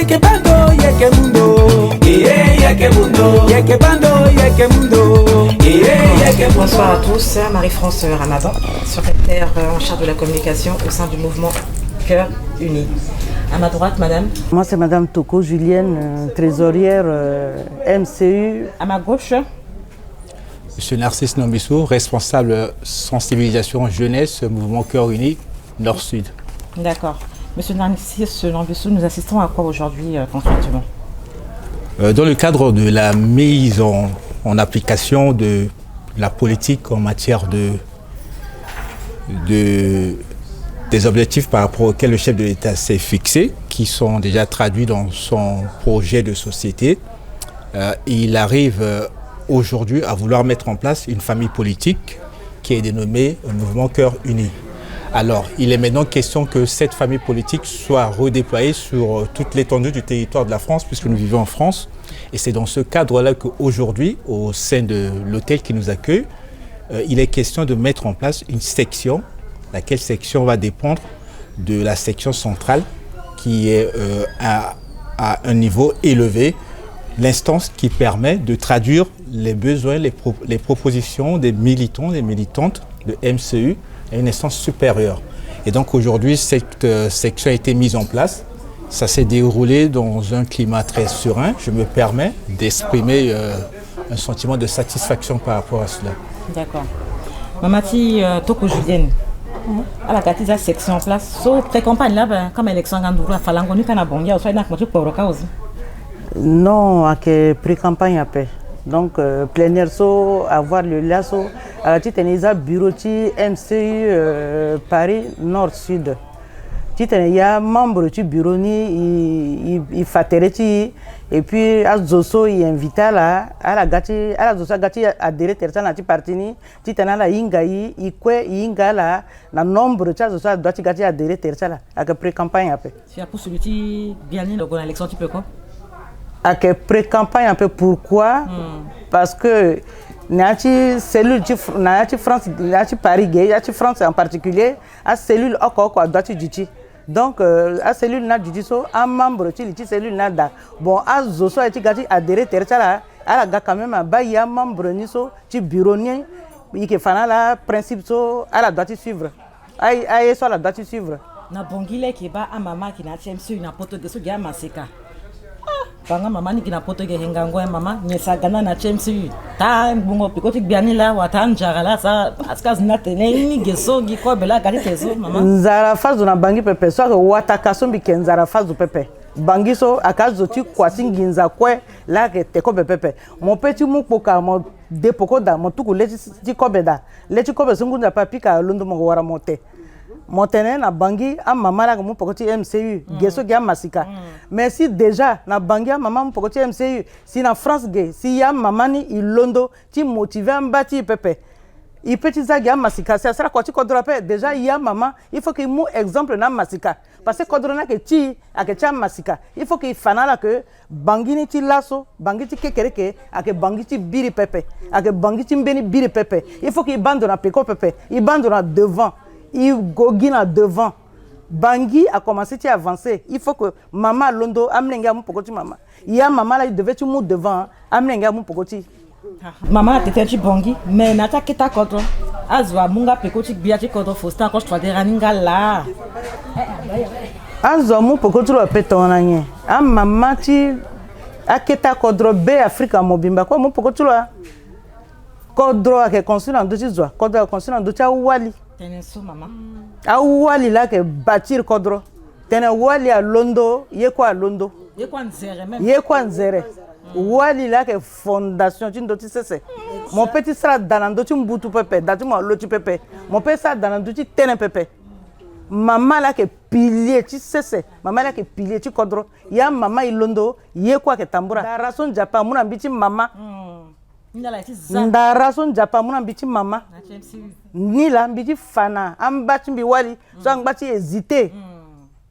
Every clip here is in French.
Yeke bando, yeke mundo. Yeke mundo. Yeke bando, yeke mundo. Yeke mundo. Bonsoir à tous, Marie-France Ramadan, secrétaire en charge de la communication au sein du mouvement Cœur Uni. À ma droite, madame. Moi, c'est madame Toko Julienne, trésorière MCU. À ma gauche. Monsieur Narcisse Nombissou, responsable sensibilisation jeunesse, mouvement Cœur Uni, Nord-Sud. D'accord. Monsieur Narcisse Nombissou, nous assistons à quoi aujourd'hui concrètement? Dans le cadre de la mise en application de la politique en matière des objectifs par rapport auxquels le chef de l'État s'est fixé, qui sont déjà traduits dans son projet de société, il arrive aujourd'hui à vouloir mettre en place une famille politique qui est dénommée Mouvement Cœur Uni. Alors, il est maintenant question que cette famille politique soit redéployée sur toute l'étendue du territoire de la France, puisque nous vivons en France. Et c'est dans ce cadre-là qu'aujourd'hui, au sein de l'hôtel qui nous accueille, il est question de mettre en place une section, laquelle section va dépendre de la section centrale, qui est à un niveau élevé, l'instance qui permet de traduire les besoins, les propositions des militants, des militantes de MCU, à une instance supérieure. Et donc aujourd'hui, cette section a été mise en place. Ça s'est déroulé dans un climat très serein. Je me permets d'exprimer un sentiment de satisfaction par rapport à cela. D'accord. Mamati Toko Julienne, à la cathédrale section en place, so pré-campagne là, comme élection Gandoura, Falangoni Kanabongia, soit n'a pas pour aussi. Non, à que pré-campagne à paix. Donc, plénière, so, avoir le lasso, à Titanisa, bureau, MCU, Paris, Nord-Sud. Il y a membre du bureau, il fait et puis, à Zoso, il invite à la Gati, à la Zoso, Gati, à adhérer à la partie, Titana, la Ingaï, Ingala, la nombre de Zoso, doit Gati adhérer à la pré-campagne à paix. Si pour celui qui vient de l'élection, tu peux quoi? À que pré-campagne un peu pourquoi? Parce que Nati cellule Nati France, Nati Paris, Nati France en particulier, à cellule quoi doit tu dire. Donc à cellule n'a dit so un membre tu cellule nada. Bon à Zoso a gati adhérer terre à la gars quand même à Bahia membre ni so tu bureau ni il que fana la principe so à la doit suivre. Aïe so la doit suivre. Na bongile qui ba à maman qui n'a TMC une poto de so dia maseka. Banga mama ni kina poto ke hengango ya mama nyesa gana na TMC ta bungo pikoti biani la watanja la sa aska zina tene ni geso gi ko bela gati teso mama nzara fazu na bangi pepe so ke wataka sombi ke nzara fazu pepe bangi so akazo ti kwasi nginza kwe la ke te ko pepe mon petit mupoka mo depoko da mo tuku leti ti ko beda leti ko be sungunda papika londo mo wara mote Montene na bangi a mama la mu pokoti MCU geso gya masika mais si déjà na bangi a mama mu pokoti MCU si na France gay si ya mama ni ilondo ti motiver mbati pepe il peut dire gya masika ça sera quoi tu kodrope déjà ya mama il faut que mu exemple na masika parce que kodrona que ti a que cha masika il faut que fanala que bangi ni ti lasso bangi ti kekereke a que bangi ti biri pepe a que bangi ti mbeni biri pepe il faut que bande na peko pepe il bande na devant il gogina devant. Bangui a commencé à avancer. Il faut que maman Londo amlenga mu pokoti mama. Il y a maman là il devait tu mu devant amlenga mu pokoti. Maman tete tu bongi mais nata kita kodro. Azwa munga pekoti biati kodro fosta ko twa de raninga la. Azwa mu pokoti ro petona nye. Am maman ti aketa kodro be Afrika mobimba ko mu pokoti ro. Kodro a ke construit en deux zwa. Kodro a construit en deux wali. Teneso maman. A wali la ke bâtir kodro. Tene wali a Londo, ye quoi Londo? Ye quoi nzere même. Ye quoi nzere. Wali la ke fondation tu ndoti sese. Mon petit sera danando tu mbutu pepe, datu mo loti pepe. Mon petit sera danando tu tene pepe. Maman la ke pilier tu sese. Maman la ke pilier tu kodro. Ya maman Londo, ye quoi ke tambura. Darason japa muna mbiti mama. Ndarason japa muna mbiti mama. Ni la mbiti fana ambati mbi wali so ambati hésiter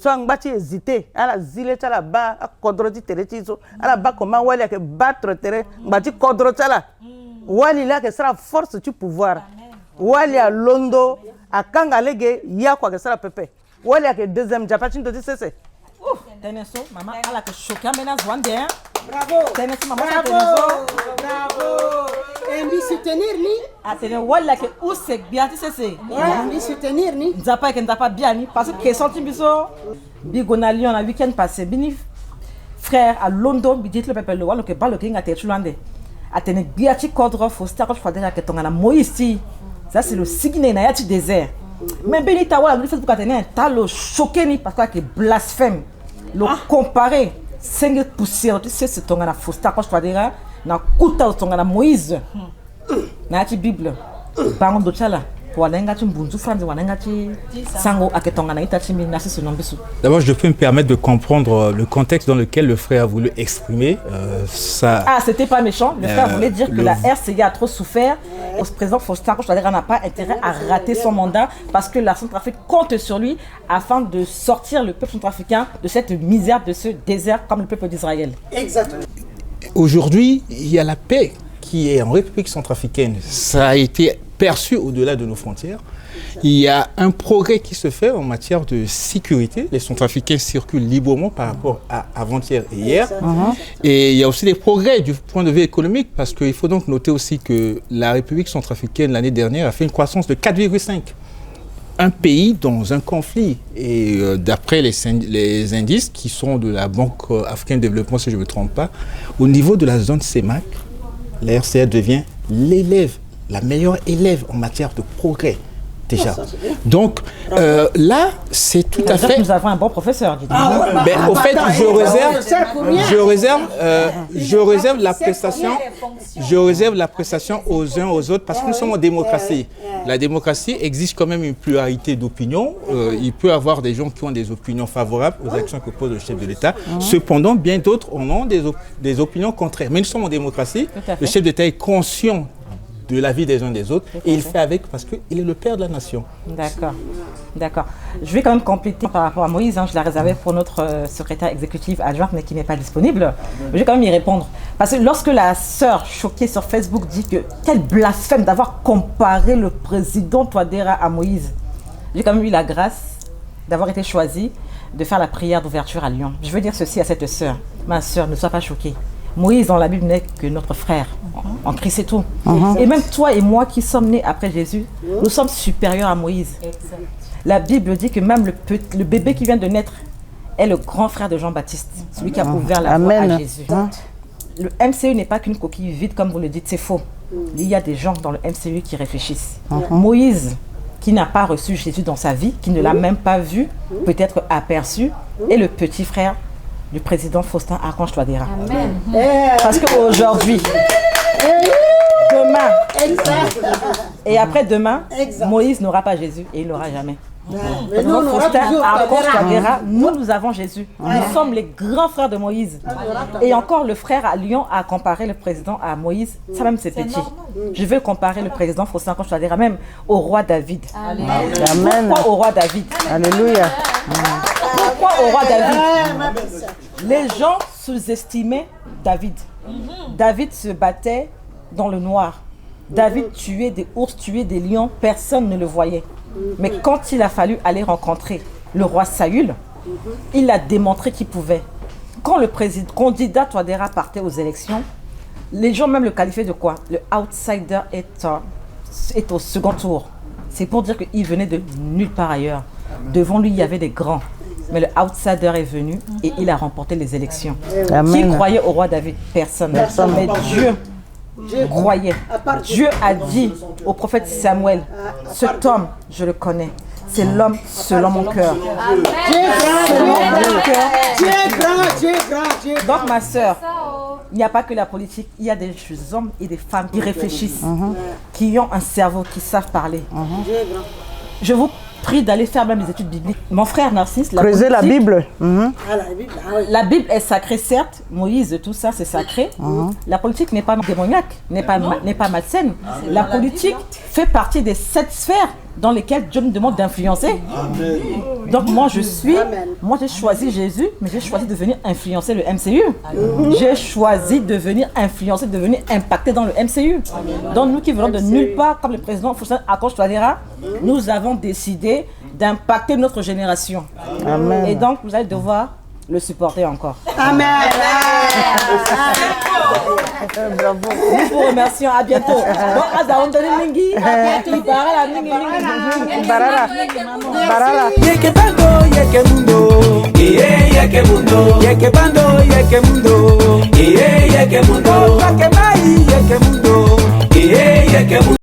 so ambati hésiter ala zile tala ba kodro ti tereti so ala ba comment wali a que battre terre mbati kodro tala wali la que sera force du pouvoir wali a Londo a kanga lege ya kwa que sera pepe wali a que deuxième japa ti ndoti sese Teneso, maman, ala que choqué amena Zouandien. Bravo. Teneso, maman, Bravo. Bravo. Et me soutenir ni. Atene wala que où c'est bien, tu sais c'est. Me soutenir ni. Nzapa que nzapa bien ni parce que senti biso bigona Lyon la week-end passé bini frère à Londres bi dit le peuple le wala que balo kinga te chulande. Atene biati kodro faut star je fadela que tonga na Moïse. Ça c'est le signe na yati désert. Mais Benita wala le Facebook atene un talo choqué ni parce que blasphème. Le comparer 5 poussières tu sais c'est tonga na faut star je fadela na kuta tonga na Moïse. Na yati Bible. Bango do chala. D'abord, je peux me permettre de comprendre le contexte dans lequel le frère a voulu exprimer ça. Ah, c'était pas méchant. Le frère voulait dire que la RCA a trop souffert. Le président Faustin n'a pas intérêt à rater son mandat parce que la Centrafrique compte sur lui afin de sortir le peuple centrafricain de cette misère, de ce désert comme le peuple d'Israël. Exactement. Aujourd'hui, il y a la paix qui est en République centrafricaine. Ça a été perçu au-delà de nos frontières. Il y a un progrès qui se fait en matière de sécurité. Les Centrafricains circulent librement par rapport à avant-hier et hier. Et il y a aussi des progrès du point de vue économique parce qu'il faut donc noter aussi que la République centrafricaine l'année dernière a fait une croissance de 4,5. Un pays dans un conflit. Et d'après les indices qui sont de la Banque africaine de développement, si je ne me trompe pas, au niveau de la zone CEMAC, la RCA devient l'élève, la meilleure élève en matière de progrès, déjà. Donc, là, c'est tout à fait... Nous avons un bon professeur, dis-donc. Ben, au fait, je réserve la prestation aux uns aux autres parce que nous sommes en démocratie. La démocratie exige quand même une pluralité d'opinions. Il peut y avoir des gens qui ont des opinions favorables aux actions que pose le chef de l'État. Cependant, bien d'autres ont des opinions contraires. Mais nous sommes en démocratie. Le chef d'État est conscient de la vie des uns des autres et il fait avec parce qu'il est le père de la nation. D'accord, d'accord. Je vais quand même compléter par rapport à Moïse, je l'ai réservé pour notre secrétaire exécutif adjointe mais qui n'est pas disponible. Je vais quand même y répondre. Parce que lorsque la sœur choquée sur Facebook dit que quel blasphème d'avoir comparé le président Touadéra à Moïse, j'ai quand même eu la grâce d'avoir été choisie de faire la prière d'ouverture à Lyon. Je veux dire ceci à cette sœur. Ma sœur, ne sois pas choquée. Moïse dans la Bible n'est que notre frère. En Christ c'est tout. Et même toi et moi qui sommes nés après Jésus, nous sommes supérieurs à Moïse. La Bible dit que même le bébé qui vient de naître est le grand frère de Jean-Baptiste, celui qui a ouvert la voie à Jésus. Le MCU n'est pas qu'une coquille vide comme vous le dites, c'est faux. Il y a des gens dans le MCU qui réfléchissent. Moïse, qui n'a pas reçu Jésus dans sa vie, qui ne l'a même pas vu, peut-être aperçu, est le petit frère du président Faustin Archange Touadéra. Parce qu'aujourd'hui, demain et après-demain, Moïse n'aura pas Jésus et il n'aura jamais. Faustin Archange Touadéra, nous avons Jésus. Nous sommes les grands frères de Moïse. Et encore le frère à Lyon a comparé le président à Moïse. Ça même c'est petit. Je veux comparer le président Faustin Archange Touadéra même au roi David. Amen. Pourquoi au roi David? Alléluia. Pourquoi au roi David? Les gens sous-estimaient David. David se battait dans le noir. David tuait des ours, tuait des lions, personne ne le voyait. Mais quand il a fallu aller rencontrer le roi Saül, il a démontré qu'il pouvait. Quand le candidat Touadéra partait aux élections, les gens même le qualifiaient de quoi? Le outsider est au second tour. C'est pour dire qu'il venait de nulle part ailleurs. Devant lui, il y avait des grands. Mais le outsider est venu et il a remporté les élections. Qui croyait au roi David? Personne. Mais Dieu croyait. Dieu a dit au prophète Samuel, cet homme, je le connais. C'est l'homme selon mon cœur. Donc ma soeur, il n'y a pas que la politique, il y a des hommes et des femmes qui réfléchissent, qui ont un cerveau, qui savent parler. Je vous prie d'aller faire même les études bibliques. Mon frère Narcisse, creuser la Bible. La Bible est sacrée, certes. Moïse, tout ça, c'est sacré. La politique n'est pas démoniaque, n'est pas malsaine. La politique fait partie des 7 sphères dans lesquelles Dieu nous demande d'influencer. Donc moi j'ai choisi Jésus, mais j'ai choisi de venir influencer le MCU. J'ai choisi de venir influencer, de venir impacter dans le MCU. Donc nous qui venons de nulle part, comme le président Faustin Archange Touadéra, nous avons décidé d'impacter notre génération. Et donc vous allez devoir le supporter encore. Amen. Bravo. Nous vous remercions. À bientôt. Bon, Aza, on donne Mingi. Barara, Mingi. Barara. Yeke bando, yeke mundo. Yeke mundo. Yeke bando, yeke mundo. Yeke mundo. Yeke mai, yeke mundo. Yeke mundo.